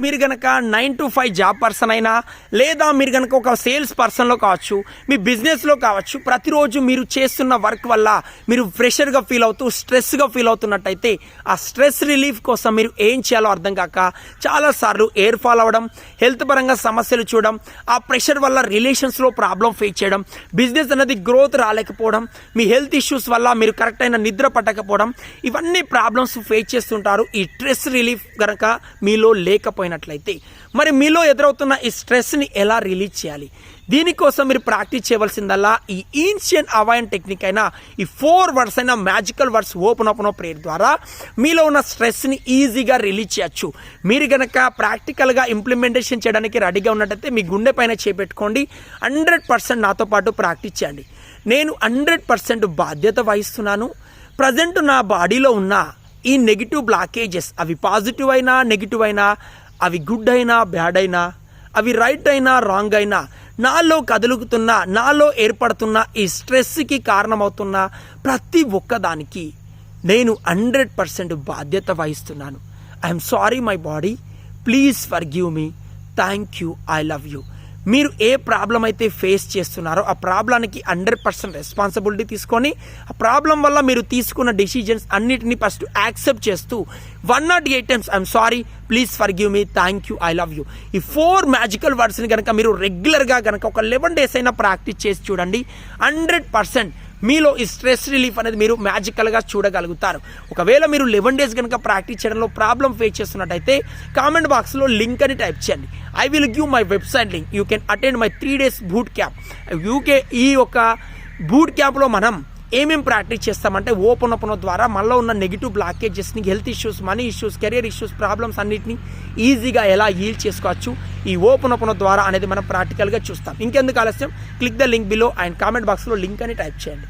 మీరు కనుక 9 to 5 job person అయినా లేదా మీరు కనుక ఒక సేల్స్ పర్సన్లో కావచ్చు, మీ బిజినెస్లో కావచ్చు, ప్రతిరోజు మీరు చేస్తున్న వర్క్ వల్ల మీరు ప్రెషర్గా ఫీల్ అవుతూ స్ట్రెస్గా ఫీల్ అవుతున్నట్టయితే ఆ స్ట్రెస్ రిలీఫ్ కోసం మీరు ఏం చేయాలో అర్థం కాక చాలాసార్లు ఎయిర్ ఫాల్ అవ్వడం, హెల్త్ పరంగా సమస్యలు చూడడం, ఆ ప్రెషర్ వల్ల రిలేషన్స్లో ప్రాబ్లం ఫేస్ చేయడం, బిజినెస్ అనేది గ్రోత్ రాలేకపోవడం, మీ హెల్త్ ఇష్యూస్ వల్ల మీరు కరెక్ట్ అయిన నిద్ర పట్టకపోవడం, ఇవన్నీ ప్రాబ్లమ్స్ ఫేస్ చేస్తుంటారు. ఈ స్ట్రెస్ రిలీఫ్ కనుక మీలో లేకపోయినట్లయితే మరి మీలో ఎదురవుతున్న ఈ స్ట్రెస్ని ఎలా రిలీజ్ చేయాలి? దీనికోసం మీరు ప్రాక్టీస్ చేయవలసిందల్లా ఈ ఏన్షియంట్ హవాయన్ టెక్నిక్ అయినా ఈ 4 వర్డ్స్ అయినా మ్యాజికల్ వర్డ్స్ ఓపెన్ ప్రేయర్ ద్వారా మీలో ఉన్న స్ట్రెస్ని ఈజీగా రిలీజ్ చేయొచ్చు. మీరు కనుక ప్రాక్టికల్గా ఇంప్లిమెంటేషన్ చేయడానికి రెడీగా ఉన్నట్టయితే మీ గుండె పైన చేపెట్టుకోండి. 100% నాతో పాటు ప్రాక్టీస్ చేయండి. నేను 100% బాధ్యత వహిస్తున్నాను. ప్రజెంట్ నా బాడీలో ఉన్న ఈ నెగిటివ్ బ్లాకేజెస్, అవి పాజిటివ్ అయినా నెగిటివ్ అయినా, అవి గుడ్ అయినా బ్యాడ్ అయినా, అవి రైట్ అయినా రాంగ్ అయినా, నాలో కదులుతున్న, నాలో ఏర్పడుతున్న ఈ స్ట్రెస్కి కారణమవుతున్న ప్రతి ఒక్కదానికి నేను 100% బాధ్యత వహిస్తున్నాను. I'm sorry my body, please forgive me, thank you, I love you. మీరు ఏ ప్రాబ్లం అయితే ఫేస్ చేస్తున్నారో ఆ ప్రాబ్లానికి 100% రెస్పాన్సిబిలిటీ తీసుకొని ఆ ప్రాబ్లం వల్ల మీరు తీసుకున్న డెసిజన్స్ అన్నిటినీ ఫస్ట్ యాక్సెప్ట్ చేస్తూ 108 times I'm sorry, please forgive me, thank you, I love you, ఈ 4 మ్యాజికల్ వర్డ్స్ని కనుక మీరు రెగ్యులర్గా కనుక ఒక 11 days అయినా ప్రాక్టీస్ చేసి చూడండి. 100% మీలో ఈ స్ట్రెస్ రిలీఫ్ అనేది మీరు మ్యాజికల్గా చూడగలుగుతారు. ఒకవేళ మీరు 11 days కనుక ప్రాక్టీస్ చేయడంలో ప్రాబ్లం ఫేస్ చేస్తున్నట్టయితే కామెంట్ బాక్స్లో లింక్ అని టైప్ చేయండి. I will give my website link. You can attend my 3 days boot camp. ఈ యొక్క బూట్ క్యాంప్లో మనం ఏమేమి ప్రాక్టీస్ చేస్తామంటే ఓపెన్ ద్వారా మనలో ఉన్న నెగిటివ్ బ్లాకేజెస్ని, health issues, money issues, career issues, problems అన్నిటిని ఈజీగా ఎలా హీల్ చేసుకోవచ్చు ఈ ఓపెన్ ద్వారా అనేది మనం ప్రాక్టికల్గా చూస్తాం. ఇంకెందుకు ఆలస్యం, click the link below and comment బాక్స్లో లింక్ అని టైప్ చేయండి.